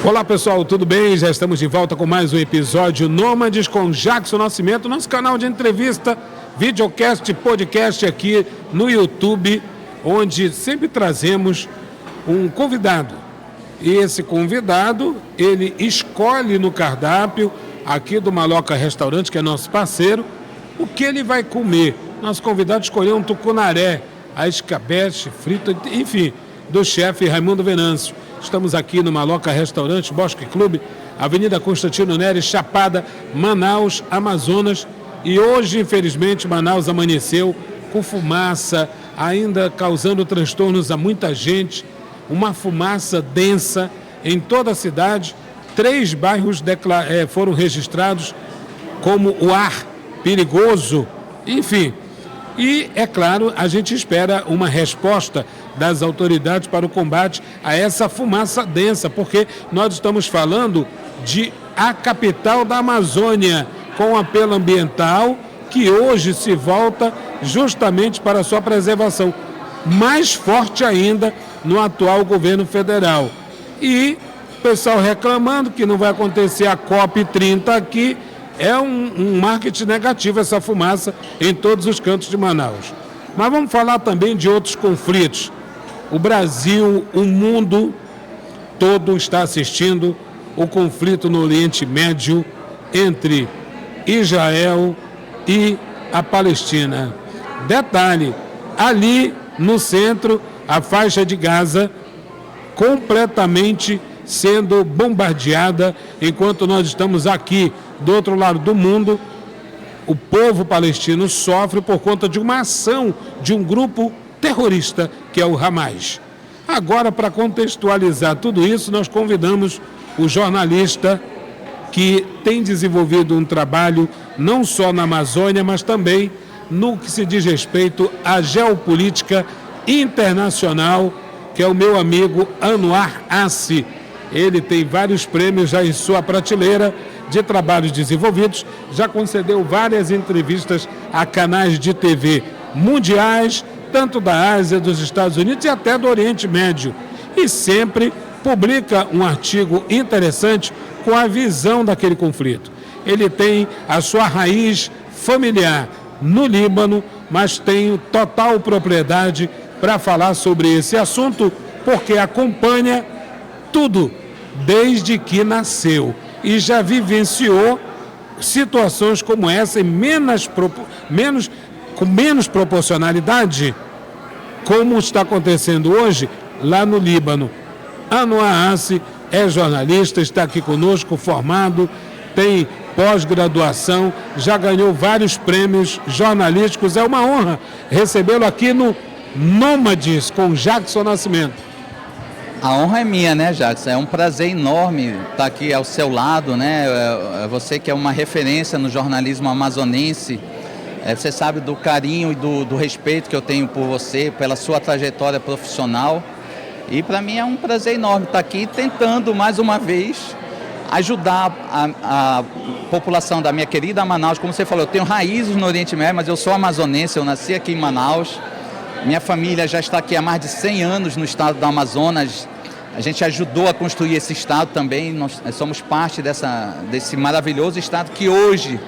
Olá pessoal, tudo bem? Já estamos de volta com mais um episódio Nômades com Jackson Nascimento, nosso canal de entrevista, videocast, podcast aqui no YouTube, onde sempre trazemos um convidado. E esse convidado, ele escolhe no cardápio aqui do Maloca Restaurante, que é nosso parceiro, o que ele vai comer. Nosso convidado escolheu um tucunaré, a escabeche, frito, enfim, do chefe Raimundo Venâncio. Estamos aqui no Maloca Restaurante, Bosque Clube, Avenida Constantino Neres, Chapada, Manaus, Amazonas. E hoje, infelizmente, Manaus amanheceu com fumaça, ainda causando transtornos a muita gente. Uma fumaça densa em toda a cidade. 3 bairros foram registrados como o ar perigoso, enfim. E, é claro, a gente espera uma resposta das autoridades para o combate a essa fumaça densa, porque nós estamos falando de a capital da Amazônia, com um apelo ambiental que hoje se volta justamente para a sua preservação, mais forte ainda no atual governo federal. E o pessoal reclamando que não vai acontecer a COP30 aqui, é um marketing negativo essa fumaça em todos os cantos de Manaus. Mas vamos falar também de outros conflitos. O Brasil, o mundo todo está assistindo o conflito no Oriente Médio entre Israel e a Palestina. Detalhe, ali no centro, a faixa de Gaza completamente sendo bombardeada, enquanto nós estamos aqui do outro lado do mundo. O povo palestino sofre por conta de uma ação de um grupo terrorista, que é o Hamas. Agora, para contextualizar tudo isso, nós convidamos o jornalista que tem desenvolvido um trabalho não só na Amazônia, mas também no que se diz respeito à geopolítica internacional, que é o meu amigo Anwar Assi. Ele tem vários prêmios já em sua prateleira de trabalhos desenvolvidos, já concedeu várias entrevistas a canais de TV mundiais, tanto da Ásia, dos Estados Unidos e até do Oriente Médio. E sempre publica um artigo interessante com a visão daquele conflito. Ele tem a sua raiz familiar no Líbano, mas tem total propriedade para falar sobre esse assunto, porque acompanha tudo desde que nasceu e já vivenciou situações como essa com menos proporcionalidade, como está acontecendo hoje lá no Líbano. Anwar Assi é jornalista, está aqui conosco, formado, tem pós-graduação, já ganhou vários prêmios jornalísticos. É uma honra recebê-lo aqui no Nômades com Jackson Nascimento. A honra é minha, né, Jackson? É um prazer enorme estar aqui ao seu lado, né? Você que é uma referência no jornalismo amazonense, você sabe do carinho e do respeito que eu tenho por você, pela sua trajetória profissional. E para mim é um prazer enorme estar aqui tentando, mais uma vez, ajudar a população da minha querida Manaus. Como você falou, eu tenho raízes no Oriente Médio, mas eu sou amazonense, eu nasci aqui em Manaus. Minha família já está aqui há mais de 100 anos no estado do Amazonas. A gente ajudou a construir esse estado também. Nós somos parte desse maravilhoso estado que hoje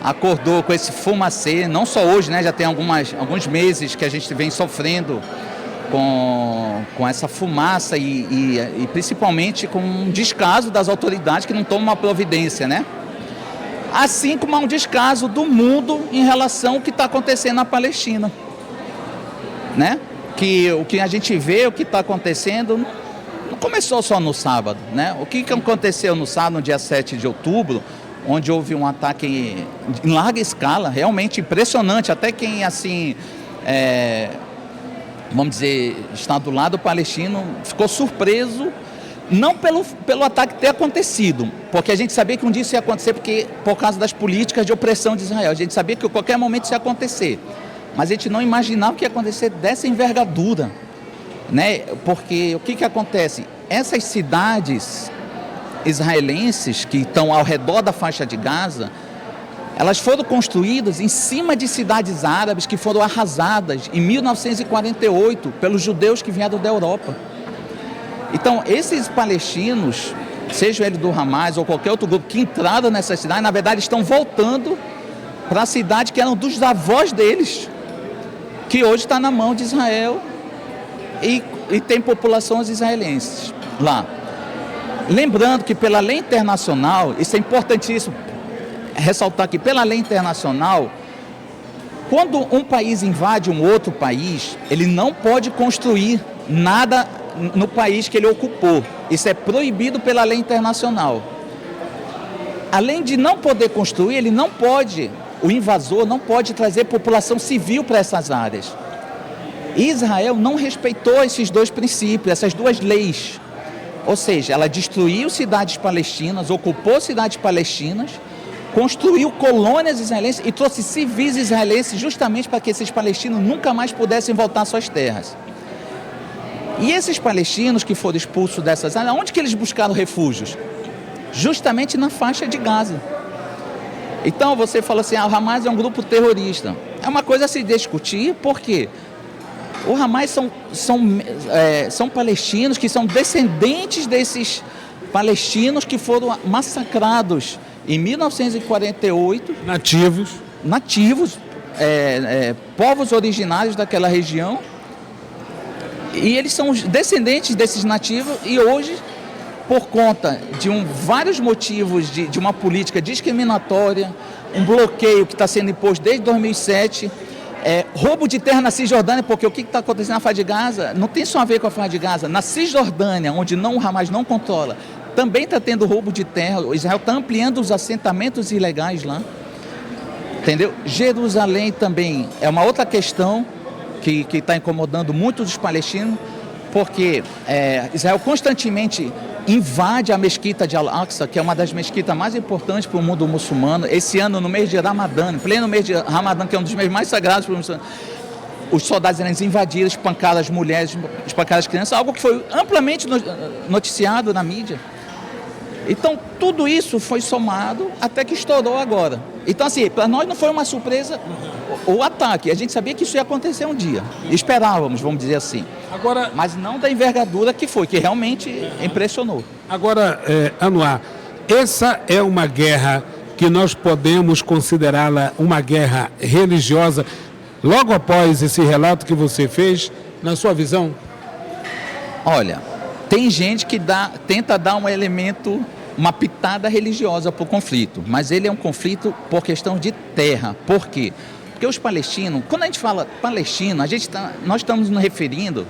acordou com esse fumacê. Não só hoje, né? Já tem alguns meses que a gente vem sofrendo com essa fumaça e principalmente com um descaso das autoridades que não tomam uma providência, né? Assim como há um descaso do mundo em relação ao que está acontecendo na Palestina. Né? Que o que a gente vê, o que está acontecendo, não começou só no sábado, né? O que aconteceu no sábado, no dia 7 de outubro, onde houve um ataque em larga escala, realmente impressionante, até quem, assim, vamos dizer, está do lado palestino, ficou surpreso, não pelo ataque ter acontecido, porque a gente sabia que um dia isso ia acontecer, por causa das políticas de opressão de Israel, a gente sabia que a qualquer momento isso ia acontecer. Mas a gente não imaginava o que ia acontecer dessa envergadura, né? Porque o que acontece? Essas cidades israelenses que estão ao redor da faixa de Gaza, elas foram construídas em cima de cidades árabes que foram arrasadas em 1948 pelos judeus que vieram da Europa. Então, esses palestinos, seja ele do Hamas ou qualquer outro grupo que entraram nessa cidade, na verdade estão voltando para a cidade que eram dos avós deles, que hoje está na mão de Israel e tem populações israelenses lá. Lembrando que pela lei internacional, isso é importantíssimo ressaltar que pela lei internacional, quando um país invade um outro país, ele não pode construir nada no país que ele ocupou. Isso é proibido pela lei internacional. Além de não poder construir, ele não pode, o invasor não pode trazer população civil para essas áreas. Israel não respeitou esses dois princípios, essas duas leis. Ou seja, ela destruiu cidades palestinas, ocupou cidades palestinas, construiu colônias israelenses e trouxe civis israelenses justamente para que esses palestinos nunca mais pudessem voltar às suas terras. E esses palestinos que foram expulsos dessas áreas, onde que eles buscaram refúgios? Justamente na faixa de Gaza. Então você fala assim, o Hamas é um grupo terrorista. É uma coisa a se discutir, por quê? O Hamas são palestinos que são descendentes desses palestinos que foram massacrados em 1948. Nativos, povos originários daquela região. E eles são os descendentes desses nativos e hoje, por conta de vários motivos de uma política discriminatória, um bloqueio que está sendo imposto desde 2007, roubo de terra na Cisjordânia, porque o que está acontecendo na faixa de Gaza não tem só a ver com a faixa de Gaza. Na Cisjordânia, onde o Hamas não controla, também está tendo roubo de terra. O Israel está ampliando os assentamentos ilegais lá. Entendeu? Jerusalém também é uma outra questão que está incomodando muito os palestinos, porque Israel constantemente invade a mesquita de Al-Aqsa, que é uma das mesquitas mais importantes para o mundo muçulmano. Esse ano, no mês de Ramadã, em pleno mês de Ramadã, que é um dos meses mais sagrados para o muçulmano, os soldados israelenses invadiram, espancaram as mulheres, espancaram as crianças, algo que foi amplamente noticiado na mídia. Então, tudo isso foi somado até que estourou agora. Então, assim, para nós não foi uma surpresa o ataque. A gente sabia que isso ia acontecer um dia. Esperávamos, vamos dizer assim. Agora, mas não da envergadura que foi, que realmente impressionou. Agora, Anwar, essa é uma guerra que nós podemos considerá-la uma guerra religiosa, logo após esse relato que você fez, na sua visão? Olha, tem gente que tenta dar um elemento, uma pitada religiosa para o conflito, mas ele é um conflito por questão de terra. Por quê? Porque os palestinos, quando a gente fala palestino, nós estamos nos referindo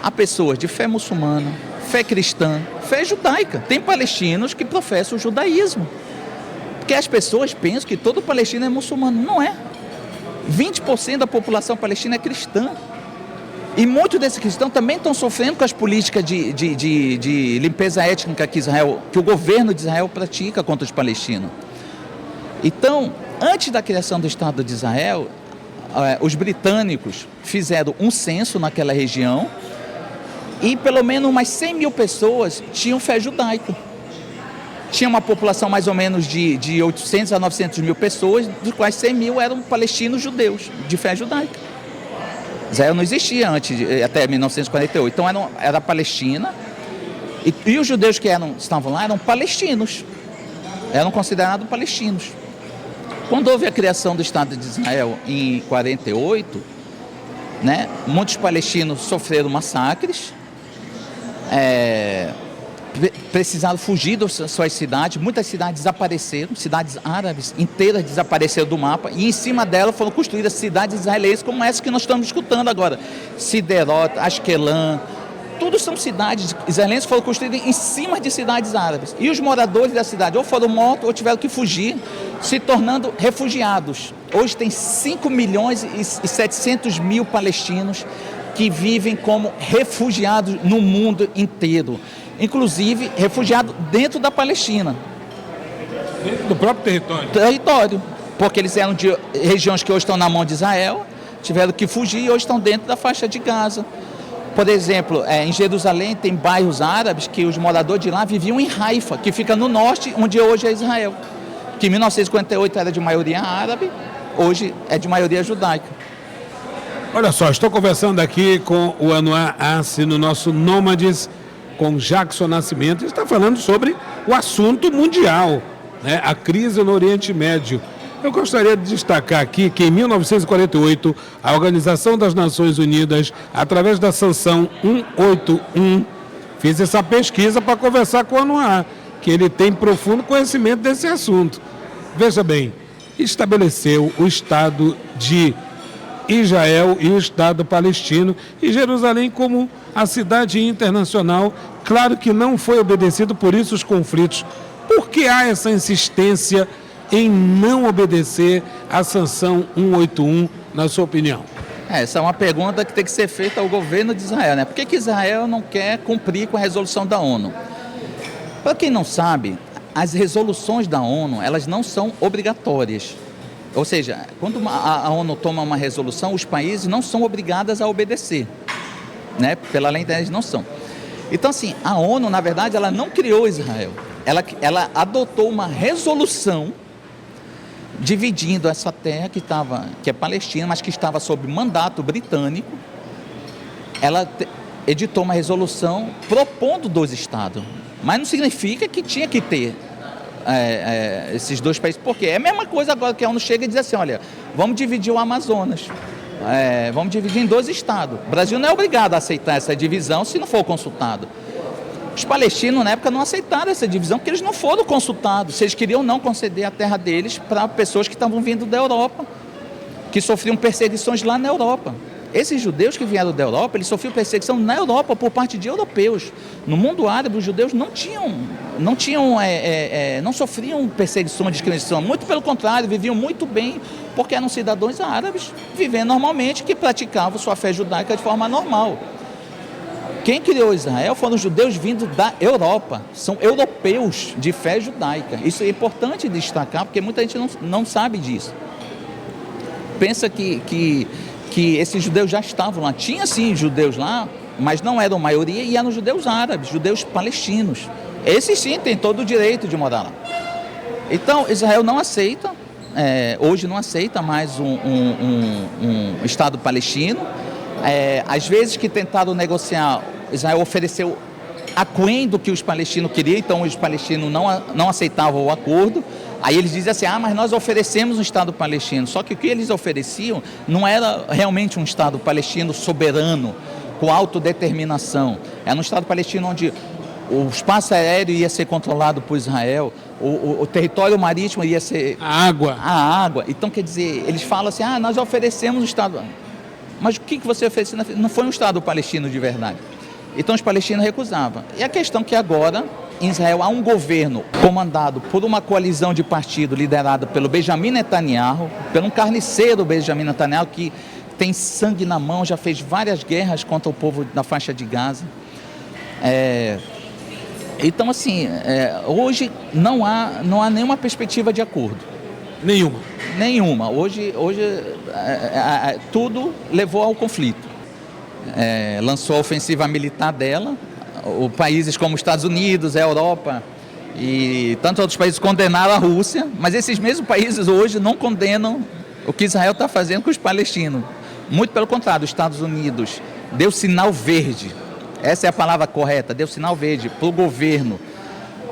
a pessoas de fé muçulmana, fé cristã, fé judaica. Tem palestinos que professam o judaísmo. Porque as pessoas pensam que todo palestino é muçulmano. Não é. 20% da população palestina é cristã. E muitos desses cristãos também estão sofrendo com as políticas de limpeza étnica que o governo de Israel pratica contra os palestinos. Então, antes da criação do Estado de Israel, os britânicos fizeram um censo naquela região e pelo menos umas 100 mil pessoas tinham fé judaica. Tinha uma população mais ou menos de 800 a 900 mil pessoas, dos quais 100 mil eram palestinos judeus, de fé judaica. Israel não existia até 1948, então era Palestina, e os judeus que estavam lá eram palestinos, eram considerados palestinos. Quando houve a criação do Estado de Israel em 48, né, muitos palestinos sofreram massacres, precisaram fugir das suas cidades, muitas cidades desapareceram, cidades árabes inteiras desapareceram do mapa, e em cima delas foram construídas cidades israelenses como essa que nós estamos escutando agora. Siderot, Ashkelon, tudo são cidades israelenses que foram construídas em cima de cidades árabes. E os moradores da cidade ou foram mortos ou tiveram que fugir, se tornando refugiados. Hoje tem 5 milhões e 700 mil palestinos que vivem como refugiados no mundo inteiro. Inclusive refugiados dentro da Palestina. Dentro do próprio território. Porque eles eram de regiões que hoje estão na mão de Israel, tiveram que fugir e hoje estão dentro da faixa de Gaza. Por exemplo, em Jerusalém tem bairros árabes que os moradores de lá viviam em Haifa, que fica no norte, onde hoje é Israel. Que em 1948 era de maioria árabe, hoje é de maioria judaica. Olha só, estou conversando aqui com o Anwar Assi no nosso Nômades com Jackson Nascimento. Ele está falando sobre o assunto mundial, né? A crise no Oriente Médio. Eu gostaria de destacar aqui que em 1948, a Organização das Nações Unidas, através da sanção 181, fez essa pesquisa para conversar com o Anwar, que ele tem profundo conhecimento desse assunto. Veja bem, estabeleceu o Estado de Israel e o Estado palestino e Jerusalém como a cidade internacional. Claro que não foi obedecido, por isso os conflitos. Por que há essa insistência em não obedecer à sanção 181, na sua opinião? Essa é uma pergunta que tem que ser feita ao governo de Israel, né? Por que Israel não quer cumprir com a resolução da ONU? Para quem não sabe, as resoluções da ONU, elas não são obrigatórias. Ou seja, quando a ONU toma uma resolução, os países não são obrigados a obedecer, né? Pela lei deles não são. Então, assim, a ONU, na verdade, ela não criou Israel. Ela adotou uma resolução dividindo essa terra que é Palestina, mas que estava sob mandato britânico. Ela editou uma resolução propondo 2 estados, mas não significa que tinha que ter esses 2 países, porque é a mesma coisa agora que a ONU chega e diz assim, olha, vamos dividir o Amazonas, vamos dividir em 2 estados. O Brasil não é obrigado a aceitar essa divisão se não for consultado. Os palestinos, na época, não aceitaram essa divisão porque eles não foram consultados. Eles queriam não conceder a terra deles para pessoas que estavam vindo da Europa, que sofriam perseguições lá na Europa. Esses judeus que vieram da Europa, eles sofriam perseguição na Europa por parte de europeus. No mundo árabe, os judeus não sofriam perseguição, discriminação. Muito pelo contrário, viviam muito bem, porque eram cidadãos árabes, vivendo normalmente, que praticavam sua fé judaica de forma normal. Quem criou Israel foram os judeus vindos da Europa, são europeus de fé judaica. Isso é importante destacar, porque muita gente não sabe disso. Pensa que esses judeus já estavam lá. Tinha sim judeus lá, mas não eram a maioria, e eram judeus árabes, judeus palestinos. Esses sim têm todo o direito de morar lá. Então, Israel não aceita, hoje não aceita mais um Estado palestino. Às vezes que tentaram negociar, Israel ofereceu aquém do que os palestinos queriam, então os palestinos não aceitavam o acordo. Aí eles dizem assim, mas nós oferecemos um Estado palestino. Só que o que eles ofereciam não era realmente um Estado palestino soberano, com autodeterminação. Era um Estado palestino onde o espaço aéreo ia ser controlado por Israel, o território marítimo ia ser... A água. Então, quer dizer, eles falam assim, nós oferecemos um Estado... Mas o que você ofereceu? Não foi um Estado palestino de verdade. Então os palestinos recusavam. E a questão é que agora, em Israel, há um governo comandado por uma coalizão de partido liderada pelo Benjamin Netanyahu, pelo um carniceiro Benjamin Netanyahu, que tem sangue na mão, já fez várias guerras contra o povo da faixa de Gaza. Então, assim, hoje não há nenhuma perspectiva de acordo. Nenhuma. Hoje tudo levou ao conflito. Lançou a ofensiva militar dela, países como os Estados Unidos, a Europa e tantos outros países condenaram a Rússia, mas esses mesmos países hoje não condenam o que Israel está fazendo com os palestinos. Muito pelo contrário, os Estados Unidos deu sinal verde, essa é a palavra correta, deu sinal verde para o governo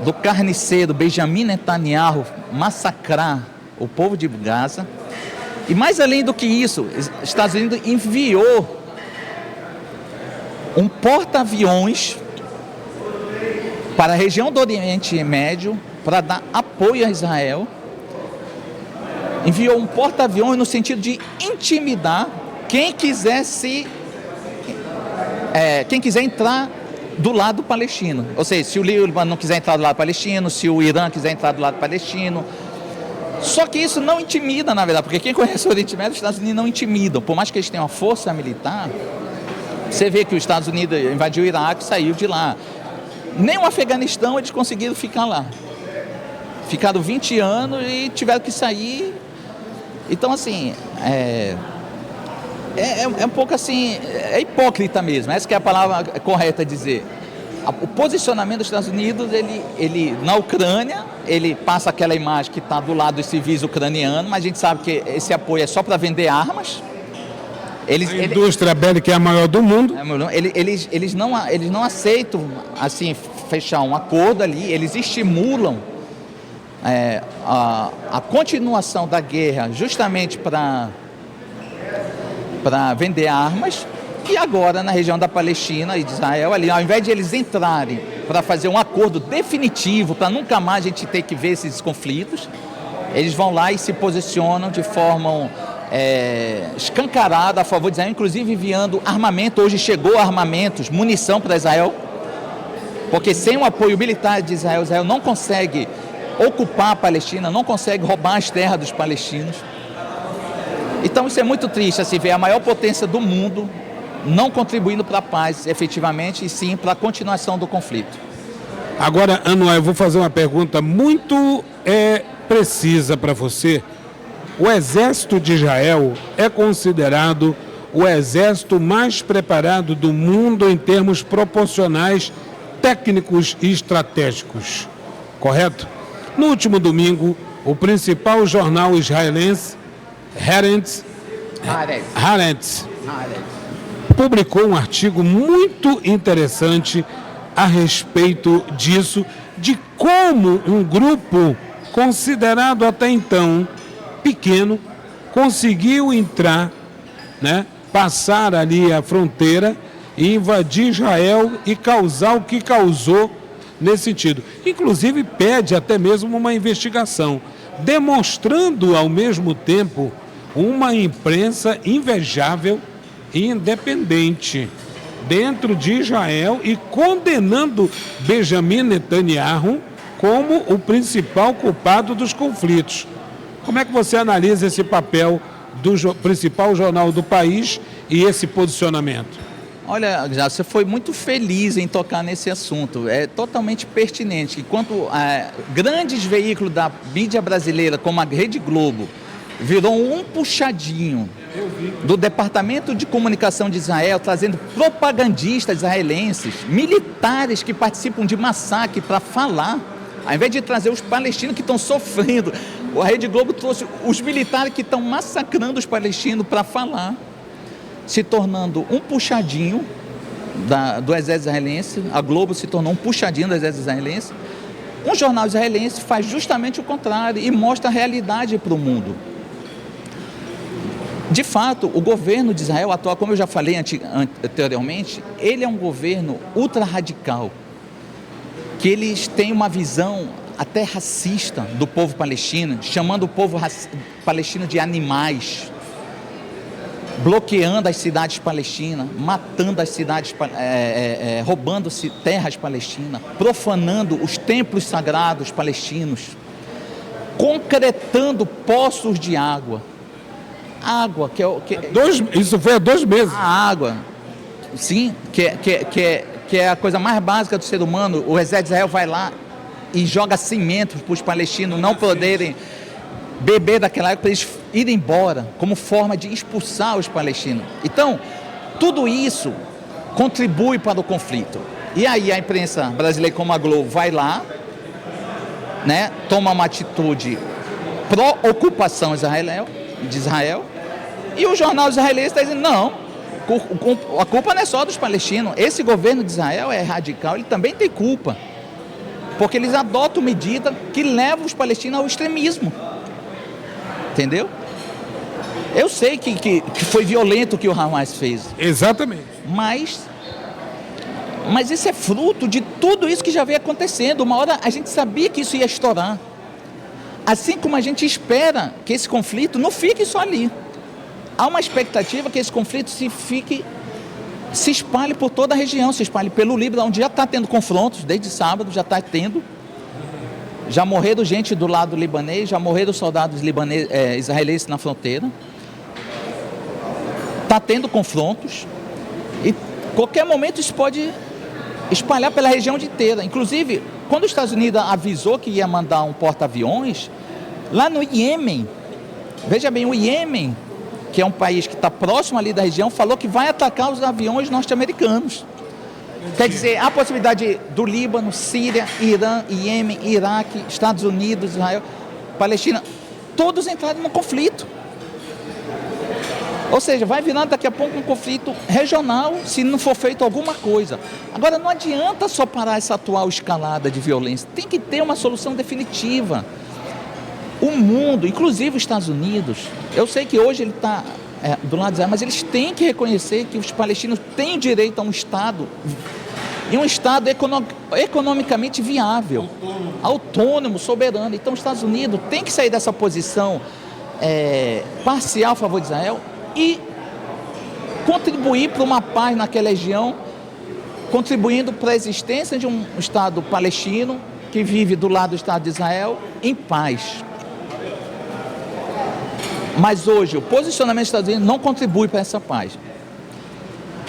do carniceiro Benjamin Netanyahu massacrar o povo de Gaza. E mais além do que isso, os Estados Unidos enviou um porta-aviões para a região do Oriente Médio para dar apoio a Israel. Enviou um porta-aviões no sentido de intimidar quem quiser entrar do lado palestino. Ou seja, se o Líbano não quiser entrar do lado palestino, se o Irã quiser entrar do lado palestino. Só que isso não intimida, na verdade, porque quem conhece o Oriente Médio, os Estados Unidos não intimidam. Por mais que eles tenham uma força militar, você vê que os Estados Unidos invadiu o Iraque e saiu de lá. Nem o Afeganistão eles conseguiram ficar lá. Ficaram 20 anos e tiveram que sair. Então, assim, um pouco assim, é hipócrita mesmo. Essa que é a palavra correta a dizer. O posicionamento dos Estados Unidos, ele na Ucrânia, ele passa aquela imagem que está do lado dos civis ucranianos, mas a gente sabe que esse apoio é só para vender armas. A indústria bélica é a maior do mundo. Eles não aceitam assim, fechar um acordo ali, eles estimulam a continuação da guerra justamente para vender armas. E agora, na região da Palestina e de Israel, ali, ao invés de eles entrarem para fazer um acordo definitivo, para nunca mais a gente ter que ver esses conflitos, eles vão lá e se posicionam de forma escancarada a favor de Israel, inclusive enviando armamento. Hoje chegou armamentos, munição para Israel, porque sem o apoio militar de Israel, Israel não consegue ocupar a Palestina, não consegue roubar as terras dos palestinos. Então isso é muito triste, assim, ver a maior potência do mundo não contribuindo para a paz efetivamente, e sim para a continuação do conflito. Agora, Anuar, eu vou fazer uma pergunta muito precisa para você. O exército de Israel é considerado o exército mais preparado do mundo em termos proporcionais, técnicos e estratégicos, correto? No último domingo, o principal jornal israelense, Haaretz, publicou um artigo muito interessante a respeito disso, de como um grupo considerado até então pequeno conseguiu entrar, passar ali a fronteira e invadir Israel e causar o que causou nesse sentido. Inclusive pede até mesmo uma investigação, demonstrando ao mesmo tempo uma imprensa invejável e independente dentro de Israel e condenando Benjamin Netanyahu como o principal culpado dos conflitos. Como é que você analisa esse papel do principal jornal do país e esse posicionamento? Olha, você foi muito feliz em tocar nesse assunto. É totalmente pertinente. Enquanto grandes veículos da mídia brasileira, como a Rede Globo, virou um puxadinho do Departamento de Comunicação de Israel, trazendo propagandistas israelenses, militares que participam de massacre para falar, ao invés de trazer os palestinos que estão sofrendo. A Rede Globo trouxe os militares que estão massacrando os palestinos para falar, se tornando um puxadinho do exército israelense. A Globo se tornou um puxadinho do exército israelense. Um jornal israelense faz justamente o contrário e mostra a realidade para o mundo. De fato, o governo de Israel atual, como eu já falei anteriormente, ele é um governo ultra-radical, que eles têm uma visão até racista do povo palestino, chamando o povo palestino de animais, bloqueando as cidades palestinas, matando as cidades, roubando terras palestinas, profanando os templos sagrados palestinos, concretando poços de água. Isso foi há 2 meses. A água, sim, que é a coisa mais básica do ser humano. O exército de Israel vai lá e joga cimento para os palestinos não poderem beber daquela água, para eles irem embora, como forma de expulsar os palestinos. Então, tudo isso contribui para o conflito. E aí a imprensa brasileira, como a Globo, vai lá, toma uma atitude pró-ocupação de Israel, e o jornal israelense está dizendo, não, a culpa não é só dos palestinos, esse governo de Israel é radical, ele também tem culpa, porque eles adotam medida que leva os palestinos ao extremismo, entendeu? Eu sei que foi violento o que o Hamas fez. Exatamente. Mas isso é fruto de tudo isso que já vem acontecendo. Uma hora a gente sabia que isso ia estourar. Assim como a gente espera que esse conflito não fique só ali. Há uma expectativa que esse conflito se espalhe por toda a região, se espalhe pelo Líbano, onde já está tendo confrontos, desde sábado já está tendo. Já morreram gente do lado libanês, já morreram soldados israelenses na fronteira. Está tendo confrontos e qualquer momento isso pode espalhar pela região inteira. Inclusive, quando os Estados Unidos avisou que ia mandar um porta-aviões, lá no Iêmen, veja bem, o Iêmen, que é um país que está próximo ali da região, falou que vai atacar os aviões norte-americanos. Quer dizer, há a possibilidade do Líbano, Síria, Irã, Iêmen, Iraque, Estados Unidos, Israel, Palestina, todos entrarem no conflito. Ou seja, vai virar daqui a pouco um conflito regional se não for feito alguma coisa. Agora, não adianta só parar essa atual escalada de violência. Tem que ter uma solução definitiva. O mundo, inclusive os Estados Unidos, eu sei que hoje ele está do lado de Israel, mas eles têm que reconhecer que os palestinos têm direito a um Estado, e um Estado economicamente viável, autônomo, soberano. Então os Estados Unidos têm que sair dessa posição parcial a favor de Israel e contribuir para uma paz naquela região, contribuindo para a existência de um Estado palestino que vive do lado do Estado de Israel em paz. Mas hoje o posicionamento dos Estados Unidos não contribui para essa paz.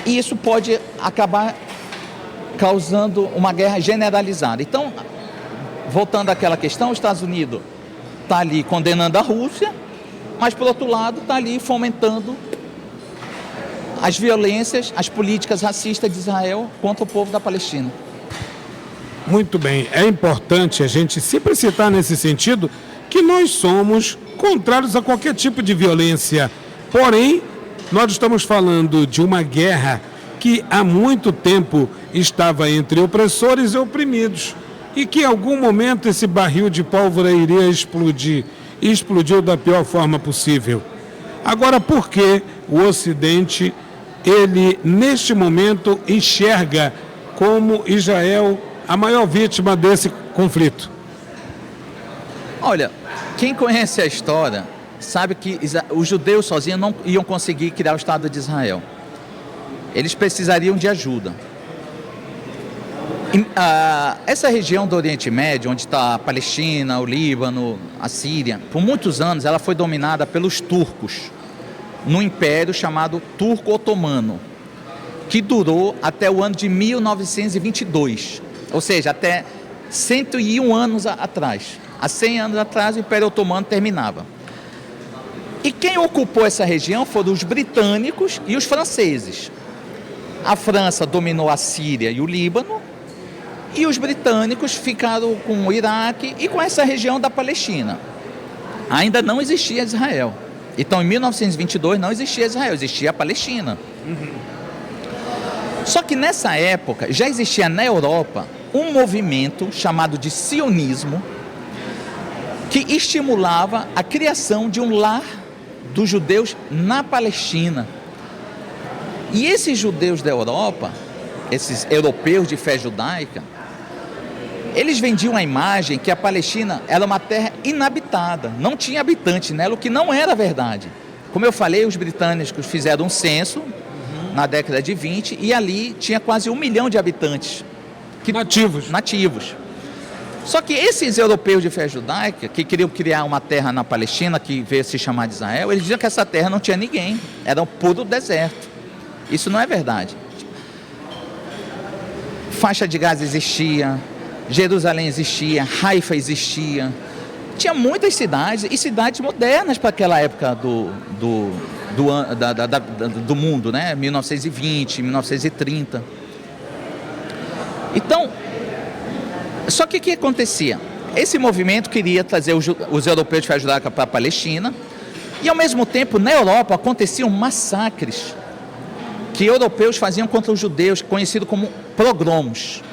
E isso pode acabar causando uma guerra generalizada. Então, voltando àquela questão, os Estados Unidos está ali condenando a Rússia, mas por outro lado está ali fomentando as violências, as políticas racistas de Israel contra o povo da Palestina. Muito bem, é importante a gente sempre citar nesse sentido que nós somos contrários a qualquer tipo de violência. Porém, nós estamos falando de uma guerra que há muito tempo estava entre opressores e oprimidos e que em algum momento esse barril de pólvora iria explodir e explodiu da pior forma possível. Agora, por que o Ocidente, ele neste momento enxerga como Israel a maior vítima desse conflito? Olha, quem conhece a história sabe que os judeus sozinhos não iam conseguir criar o Estado de Israel. Eles precisariam de ajuda. Essa região do Oriente Médio, onde está a Palestina, o Líbano, a Síria, por muitos anos ela foi dominada pelos turcos, num império chamado Turco-Otomano, que durou até o ano de 1922, ou seja, até 101 anos atrás. Há 100 anos atrás o Império Otomano terminava. E quem ocupou essa região foram os britânicos e os franceses. A França dominou a Síria e o Líbano, e os britânicos ficaram com o Iraque e com essa região da Palestina. Ainda não existia Israel. Então, em 1922 não existia Israel, existia a Palestina. Só que nessa época já existia na Europa um movimento chamado de sionismo, que estimulava a criação de um lar dos judeus na Palestina. E esses judeus da Europa, esses europeus de fé judaica, eles vendiam a imagem que a Palestina era uma terra inabitada, não tinha habitante nela, o que não era verdade. Como eu falei, os britânicos fizeram um censo na década de 20 e ali tinha quase 1 milhão de habitantes. Nativos. Só que esses europeus de fé judaica, que queriam criar uma terra na Palestina, que veio se chamar de Israel, eles diziam que essa terra não tinha ninguém, era um puro deserto. Isso não é verdade. Faixa de Gaza existia, Jerusalém existia, Haifa existia. Tinha muitas cidades, e cidades modernas para aquela época do mundo, né? 1920, 1930. Então, só que o que acontecia? Esse movimento queria trazer os europeus de fé judaica para a Palestina, e ao mesmo tempo, na Europa, aconteciam massacres que europeus faziam contra os judeus, conhecido como pogromos.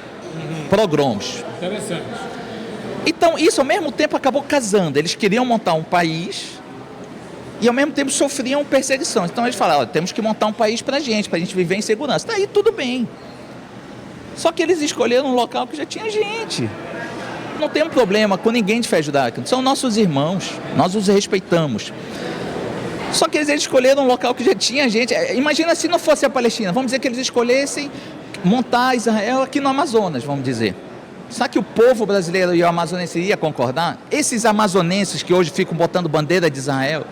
Interessante. Então, isso ao mesmo tempo acabou casando. Eles queriam montar um país e ao mesmo tempo sofriam perseguição. Então eles falaram, temos que montar um país para a gente viver em segurança. Daí tudo bem. Só que eles escolheram um local que já tinha gente. Não tem um problema com ninguém de fé judaica. São nossos irmãos, nós os respeitamos. Só que eles escolheram um local que já tinha gente. Imagina se não fosse a Palestina. Vamos dizer que eles escolhessem montar Israel aqui no Amazonas, vamos dizer. Será que o povo brasileiro e o amazonense iria concordar? Esses amazonenses que hoje ficam botando bandeira de Israel,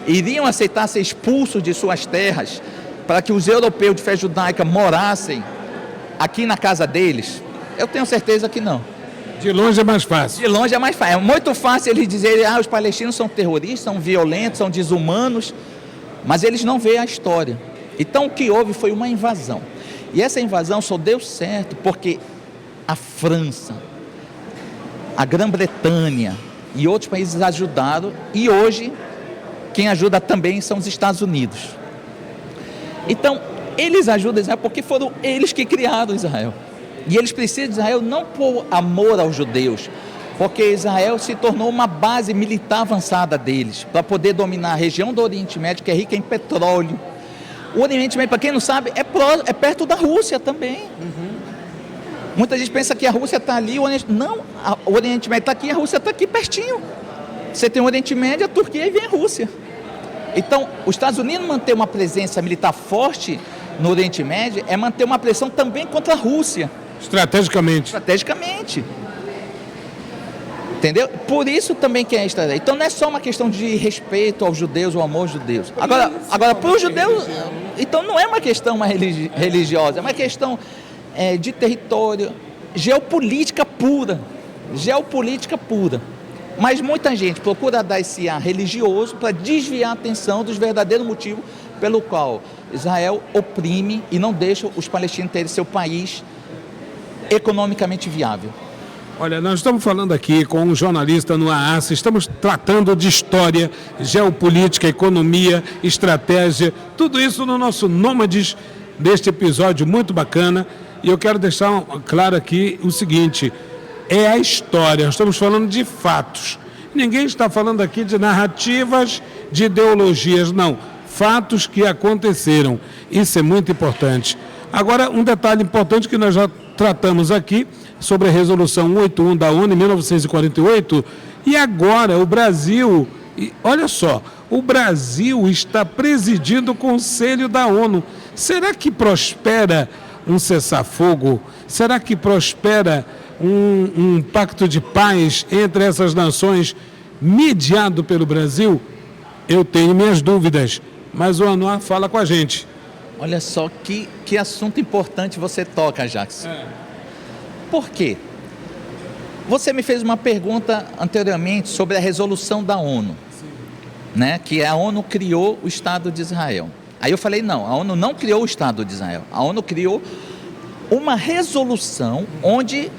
iriam aceitar ser expulsos de suas terras para que os europeus de fé judaica morassem aqui na casa deles? Eu tenho certeza que não. De longe é mais fácil. De longe é mais fácil. É muito fácil eles dizerem, os palestinos são terroristas, são violentos, são desumanos, mas eles não veem a história. Então o que houve foi uma invasão. E essa invasão só deu certo porque a França, a Grã-Bretanha e outros países ajudaram, e hoje quem ajuda também são os Estados Unidos. Então, eles ajudam Israel porque foram eles que criaram Israel. E eles precisam de Israel não por amor aos judeus, porque Israel se tornou uma base militar avançada deles, para poder dominar a região do Oriente Médio, que é rica em petróleo. O Oriente Médio, para quem não sabe, é perto da Rússia também. Muita gente pensa que a Rússia está ali, não, o Oriente Médio está aqui, a Rússia está aqui pertinho. Você tem o Oriente Médio, a Turquia e vem a Rússia. Então, os Estados Unidos manter uma presença militar forte no Oriente Médio é manter uma pressão também contra a Rússia. Estrategicamente. Estrategicamente. Entendeu? Por isso também que é estratégia. Então não é só uma questão de respeito aos judeus ou amor aos judeus. Agora para os judeus, então não é uma questão mais religiosa, é uma questão de território, geopolítica pura. Geopolítica pura. Mas muita gente procura dar esse ar religioso para desviar a atenção dos verdadeiros motivos pelo qual Israel oprime e não deixa os palestinos terem seu país economicamente viável. Olha, nós estamos falando aqui com um jornalista no AAS, estamos tratando de história, geopolítica, economia, estratégia, tudo isso no nosso Nômades, deste episódio muito bacana. E eu quero deixar claro aqui o seguinte, é a história, nós estamos falando de fatos. Ninguém está falando aqui de narrativas, de ideologias, não. Fatos que aconteceram, isso é muito importante. Agora, um detalhe importante que nós já tratamos aqui, sobre a Resolução 181 da ONU, em 1948, e agora o Brasil, olha só, o Brasil está presidindo o Conselho da ONU. Será que prospera um cessar-fogo? Será que prospera um pacto de paz entre essas nações mediado pelo Brasil? Eu tenho minhas dúvidas, mas o Anuar fala com a gente. Olha só que assunto importante você toca, Jackson. Por quê? Você me fez uma pergunta anteriormente sobre a resolução da ONU, né? Que a ONU criou o Estado de Israel. Aí eu falei, não, a ONU não criou o Estado de Israel. A ONU criou uma resolução onde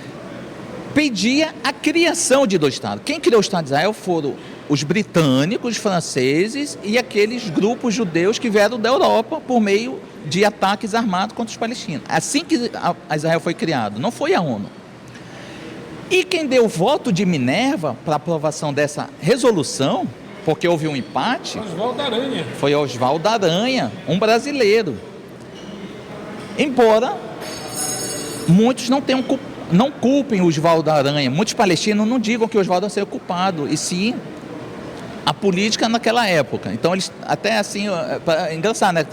pedia a criação de dois Estados. Quem criou o Estado de Israel foram os britânicos, os franceses e aqueles grupos judeus que vieram da Europa por meio de ataques armados contra os palestinos. Assim que a Israel foi criado, não foi a ONU. E quem deu o voto de Minerva para a aprovação dessa resolução, porque houve um empate, Oswaldo Aranha. foi Oswaldo Aranha, um brasileiro. Embora muitos não culpem o Oswaldo Aranha, muitos palestinos não digam que o Oswaldo Aranha seja culpado, e sim a política naquela época. Então eles até assim, engraçado, né?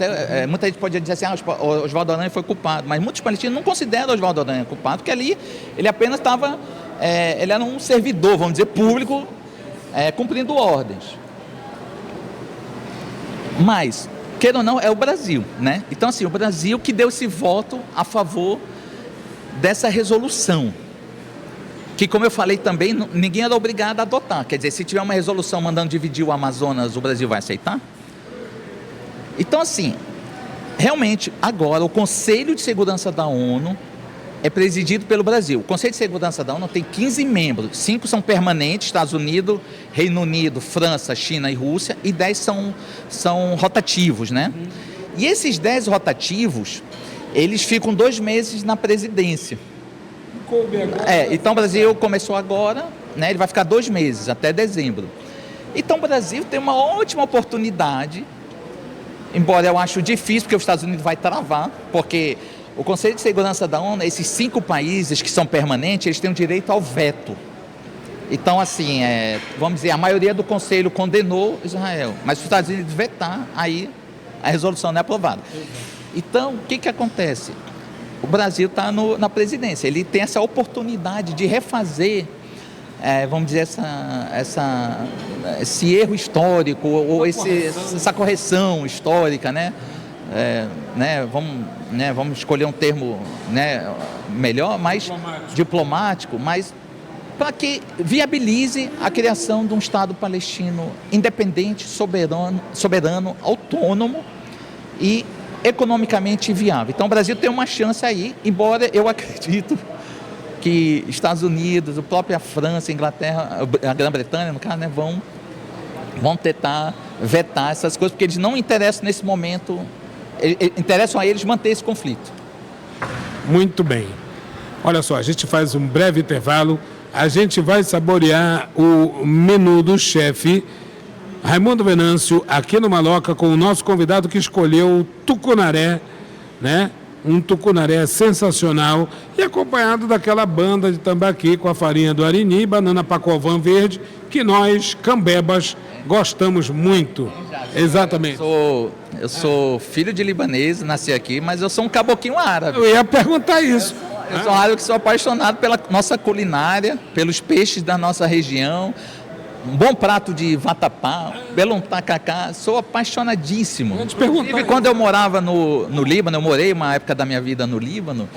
Muita gente pode dizer assim, o Oswaldo Aranha foi culpado, mas muitos palestinos não consideram o Oswaldo Aranha culpado, porque ali ele apenas estava, ele era um servidor, vamos dizer, público, cumprindo ordens. Mas, queira ou não, é o Brasil, né? Então assim, o Brasil que deu esse voto a favor dessa resolução, que, como eu falei também, ninguém era obrigado a adotar. Quer dizer, se tiver uma resolução mandando dividir o Amazonas, o Brasil vai aceitar? Então, assim, realmente, agora, o Conselho de Segurança da ONU é presidido pelo Brasil. O Conselho de Segurança da ONU tem 15 membros, 5 são permanentes, Estados Unidos, Reino Unido, França, China e Rússia, e 10 são rotativos, né? E esses 10 rotativos, eles ficam 2 meses na presidência. Então o Brasil começou agora, né, ele vai ficar 2 meses, até dezembro. Então o Brasil tem uma ótima oportunidade, embora eu acho difícil, porque os Estados Unidos vai travar, porque o Conselho de Segurança da ONU, esses 5 países que são permanentes, eles têm o direito ao veto. Então, assim, vamos dizer, a maioria do Conselho condenou Israel, mas se os Estados Unidos vetar, aí a resolução não é aprovada. Então, o que acontece? O Brasil está na presidência, ele tem essa oportunidade de refazer, vamos dizer, esse erro histórico, ou essa correção histórica, né? Vamos escolher um termo, né, melhor, mais diplomático, mas para que viabilize a criação de um Estado palestino independente, soberano, autônomo e economicamente viável. Então o Brasil tem uma chance aí, embora eu acredito que Estados Unidos, a própria França, Inglaterra, a Grã-Bretanha, no caso, né, vão tentar vetar essas coisas, porque eles não interessam nesse momento interessam a eles manter esse conflito. Muito bem. Olha só, a gente faz um breve intervalo, a gente vai saborear o menu do chefe Raimundo Venâncio aqui no Maloca com o nosso convidado que escolheu o tucunaré, né? Um tucunaré sensacional e acompanhado daquela banda de tambaqui com a farinha do arini e banana pacovan verde que nós, cambebas, gostamos muito. Exatamente. Eu sou filho de libanês, nasci aqui, mas eu sou um caboquinho árabe. Eu ia perguntar isso. Eu sou um árabe que sou apaixonado pela nossa culinária, pelos peixes da nossa região, um bom prato de vatapá, belum tacacá, sou apaixonadíssimo. Inclusive, quando eu morava no Líbano, eu morei uma época da minha vida no Líbano,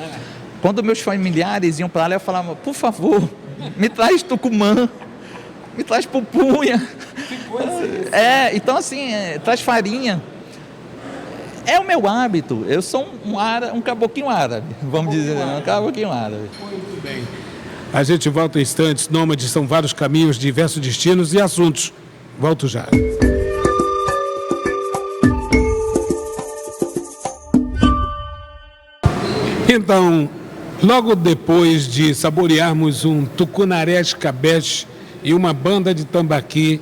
quando meus familiares iam para lá, eu falava, por favor, me traz tucumã, me traz pupunha. Então assim, traz farinha. É o meu hábito, eu sou um caboquinho árabe, vamos dizer, um caboquinho árabe. Muito bem. A gente volta em instantes, Nômades são vários caminhos, diversos destinos e assuntos. Volto já. Então, logo depois de saborearmos um tucunaré escabeche e uma banda de tambaqui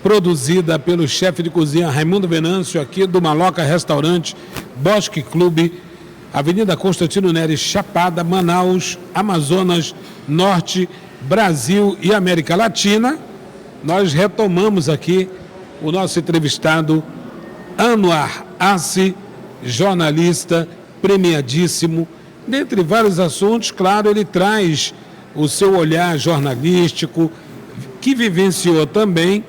produzida pelo chefe de cozinha Raimundo Venâncio aqui do Maloca Restaurante, Bosque Clube, Avenida Constantino Neres, Chapada, Manaus, Amazonas, Norte, Brasil e América Latina, nós retomamos aqui o nosso entrevistado Anwar Assi, jornalista premiadíssimo. Dentre vários assuntos, claro, ele traz o seu olhar jornalístico, que vivenciou também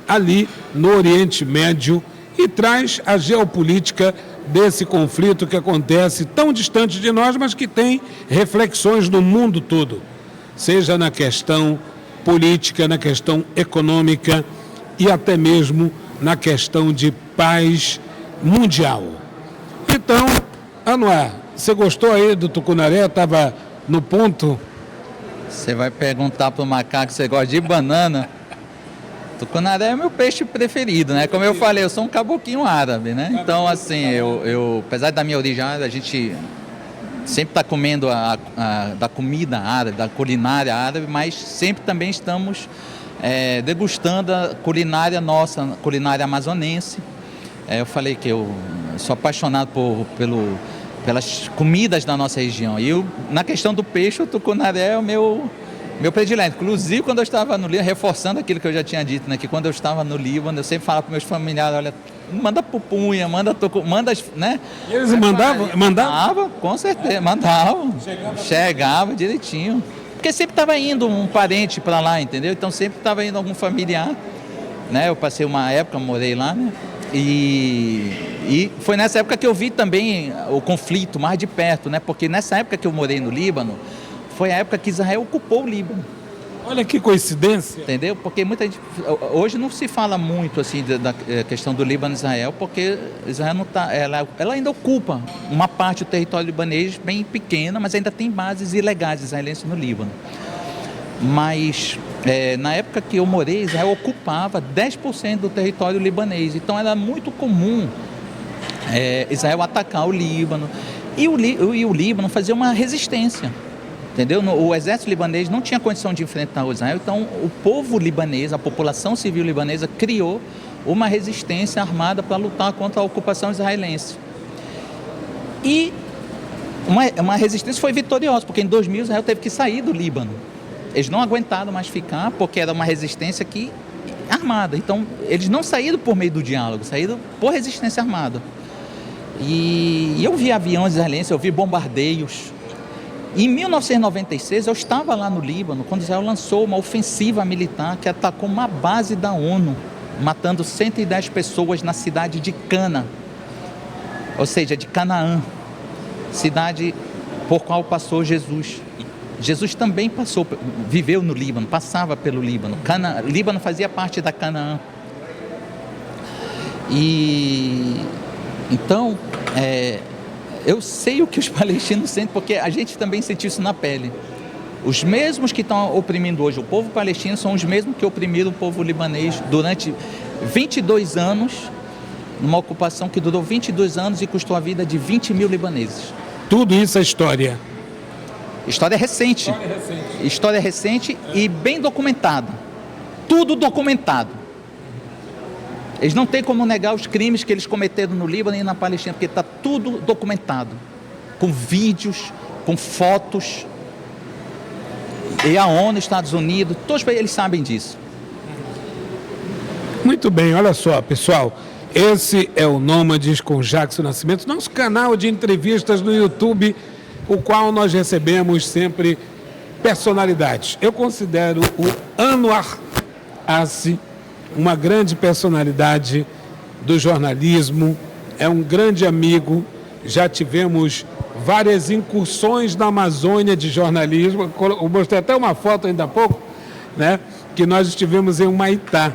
ali no Oriente Médio e traz a geopolítica desse conflito que acontece tão distante de nós, mas que tem reflexões no mundo todo, seja na questão política, na questão econômica e até mesmo na questão de paz mundial. Então, Anwar, você gostou aí do tucunaré? Estava no ponto? Você vai perguntar para o macaco se você gosta de banana. Tucunaré é meu peixe preferido, né? Como eu falei, eu sou um caboquinho árabe, né? Então, assim, apesar da minha origem árabe, a gente sempre está comendo da comida árabe, da culinária árabe, mas sempre também estamos degustando a culinária nossa, culinária amazonense. Eu falei que eu sou apaixonado pelas comidas da nossa região. E na questão do peixe, o tucunaré é o meu predileto. Inclusive, quando eu estava no Líbano, reforçando aquilo que eu já tinha dito, né? Que quando eu estava no Líbano, eu sempre falava para meus familiares, olha, manda pupunha, manda, né? E eles mandavam? Mandavam, com certeza, mandavam. Chegava direitinho. Porque sempre estava indo um parente para lá, entendeu? Então sempre estava indo algum familiar, né? Eu passei uma época, morei lá, né? E foi nessa época que eu vi também o conflito mais de perto, né? Porque nessa época que eu morei no Líbano, foi a época que Israel ocupou o Líbano. Olha que coincidência. Entendeu? Porque muita gente... Hoje não se fala muito assim da questão do Líbano e Israel, porque Israel não tá, ela ainda ocupa uma parte do território libanês bem pequena, mas ainda tem bases ilegais israelenses no Líbano. Mas na época que eu morei, Israel ocupava 10% do território libanês. Então era muito comum Israel atacar o Líbano. E o Líbano fazia uma resistência. Entendeu? O exército libanês não tinha condição de enfrentar o Israel, então o povo libanês, a população civil libanesa, criou uma resistência armada para lutar contra a ocupação israelense. E uma resistência foi vitoriosa, porque em 2000 Israel teve que sair do Líbano. Eles não aguentaram mais ficar, porque era uma resistência armada. Então, eles não saíram por meio do diálogo, saíram por resistência armada. E eu vi aviões israelenses, eu vi bombardeios. Em 1996, eu estava lá no Líbano, quando Israel lançou uma ofensiva militar que atacou uma base da ONU, matando 110 pessoas na cidade de Cana, ou seja, de Canaã, cidade por qual passou Jesus. Jesus também viveu no Líbano, passava pelo Líbano. Líbano fazia parte da Canaã. E então, eu sei o que os palestinos sentem, porque a gente também sentiu isso na pele. Os mesmos que estão oprimindo hoje o povo palestino são os mesmos que oprimiram o povo libanês durante 22 anos numa ocupação que durou 22 anos e custou a vida de 20 mil libaneses. Tudo isso é história. História recente. História recente e bem documentada. Tudo documentado. Eles não têm como negar os crimes que eles cometeram no Líbano e na Palestina, porque está tudo documentado. Com vídeos, com fotos. E a ONU, Estados Unidos, todos eles sabem disso. Muito bem, olha só, pessoal. Esse é o Nômades com Jackson Nascimento, nosso canal de entrevistas no YouTube, o qual nós recebemos sempre personalidades. Eu considero o Anwar Assi uma grande personalidade do jornalismo, é um grande amigo, já tivemos várias incursões na Amazônia de jornalismo, eu mostrei até uma foto ainda há pouco, né, que nós estivemos em Humaitá,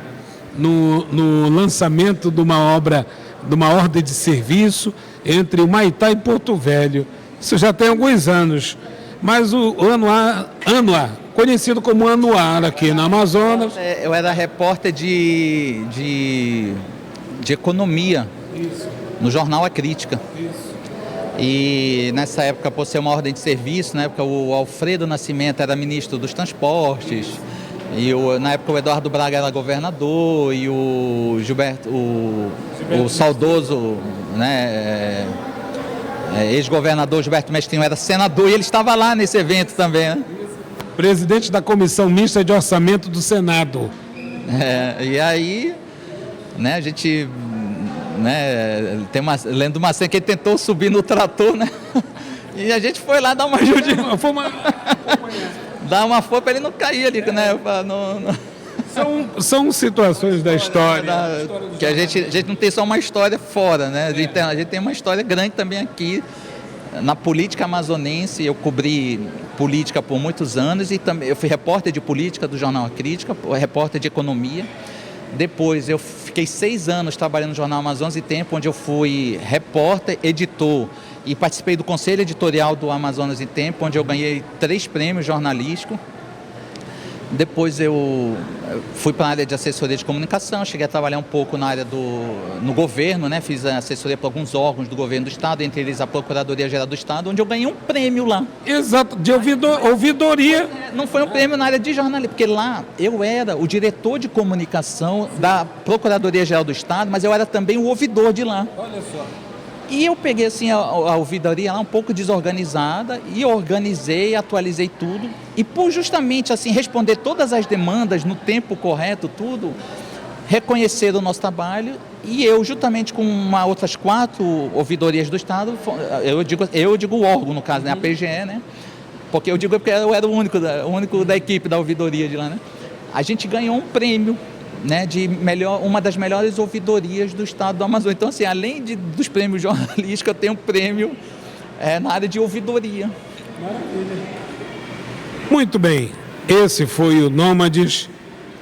no lançamento de uma obra, de uma ordem de serviço entre Humaitá e Porto Velho. Isso já tem alguns anos, mas o Anwar, conhecido como Anwar aqui na Amazonas. Eu era repórter de economia. Isso. No jornal A Crítica. Isso. E nessa época, por ser uma ordem de serviço, na época o Alfredo Nascimento era ministro dos transportes. Isso. E na época o Eduardo Braga era governador e o Gilberto, o saudoso, né, ex-governador Gilberto Mestrinho era senador e ele estava lá nesse evento também, né? Presidente da Comissão Mista de Orçamento do Senado. E aí, né, a gente, né, lendo uma cena que ele tentou subir no trator, né? E a gente foi lá dar uma ajuda. Dar uma força para ele não cair ali, né? São situações da história. Que a gente não tem só uma história fora, né? A gente tem uma história grande também aqui na política amazonense. Eu cobri política por muitos anos e também eu fui repórter de política do jornal A Crítica, repórter de economia. Depois eu fiquei 6 anos trabalhando no jornal Amazonas e Tempo, onde eu fui repórter, editor e participei do conselho editorial do Amazonas e Tempo, onde eu ganhei 3 prêmios jornalísticos. Depois eu fui para a área de assessoria de comunicação, cheguei a trabalhar um pouco na área no governo, né? Fiz assessoria para alguns órgãos do governo do Estado, entre eles a Procuradoria-Geral do Estado, onde eu ganhei um prêmio lá. Exato, de ouvidoria. Não foi um prêmio na área de jornalismo, porque lá eu era o diretor de comunicação da Procuradoria-Geral do Estado, mas eu era também o ouvidor de lá. Olha só. E eu peguei assim a ouvidoria lá um pouco desorganizada e organizei, atualizei tudo. E por justamente assim responder todas as demandas no tempo correto, tudo, reconhecer o nosso trabalho. E eu, juntamente com outras 4 ouvidorias do Estado, eu digo o órgão, no caso, né, a PGE, né? Porque eu digo porque eu era o único da equipe da ouvidoria de lá, né? A gente ganhou um prêmio, né, de uma das melhores ouvidorias do estado do Amazonas. Então, assim, além dos prêmios jornalísticos, eu tenho um prêmio na área de ouvidoria. Maravilha. Muito bem, esse foi o Nômades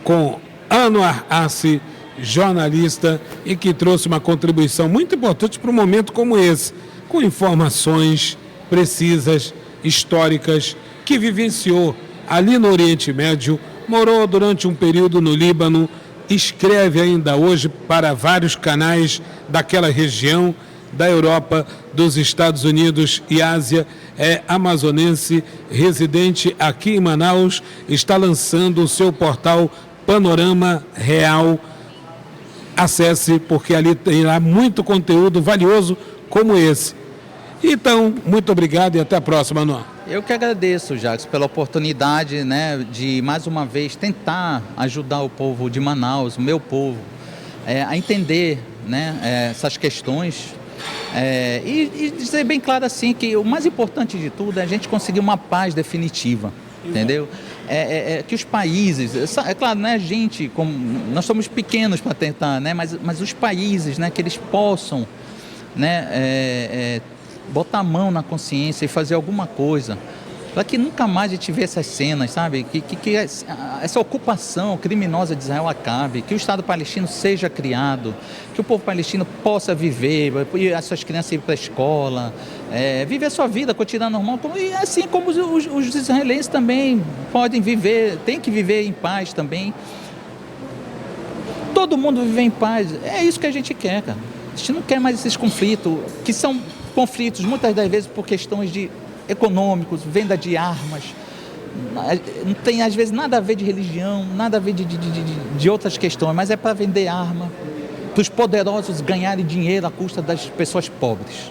com Anwar Assi, jornalista, e que trouxe uma contribuição muito importante para um momento como esse, com informações precisas, históricas, que vivenciou ali no Oriente Médio, morou durante um período no Líbano, escreve ainda hoje para vários canais daquela região, da Europa, dos Estados Unidos e Ásia, é amazonense, residente aqui em Manaus, está lançando o seu portal Panorama Real. Acesse, porque ali terá muito conteúdo valioso como esse. Então, muito obrigado e até a próxima, Noah. Eu que agradeço, Jacques, pela oportunidade, né, de mais uma vez tentar ajudar o povo de Manaus, o meu povo, a entender, né, essas questões e dizer bem claro assim que o mais importante de tudo é a gente conseguir uma paz definitiva, entendeu? Que os países, é claro, né, a gente, nós somos pequenos para tentar, né, mas os países, né, que eles possam, né, botar a mão na consciência e fazer alguma coisa para que nunca mais a gente vê essas cenas, sabe? Que essa ocupação criminosa de Israel acabe, que o Estado palestino seja criado, que o povo palestino possa viver, as suas crianças ir para a escola, viver a sua vida cotidiana normal, e assim como os israelenses também podem viver, tem que viver em paz também. Todo mundo viver em paz, é isso que a gente quer, cara. gente não quer mais esses conflitos, que são conflitos muitas das vezes por questões de econômicos, venda de armas. Não tem às vezes nada a ver de religião, nada a ver de outras questões, mas é para vender arma, para os poderosos ganharem dinheiro à custa das pessoas pobres.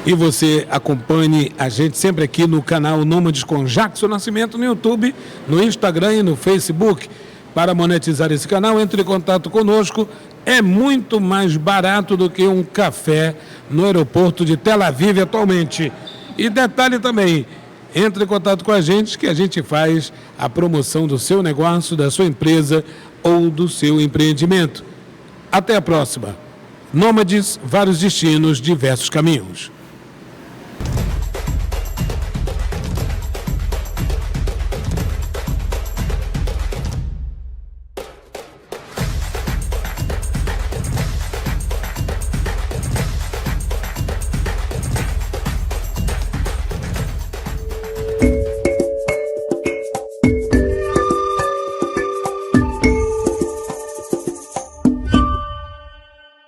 E você acompanhe a gente sempre aqui no canal Nômades com Jackson Nascimento no YouTube, no Instagram e no Facebook. Para monetizar esse canal, entre em contato conosco. É muito mais barato do que um café no aeroporto de Tel Aviv atualmente. E detalhe também, entre em contato com a gente que a gente faz a promoção do seu negócio, da sua empresa ou do seu empreendimento. Até a próxima. Nômades, vários destinos, diversos caminhos.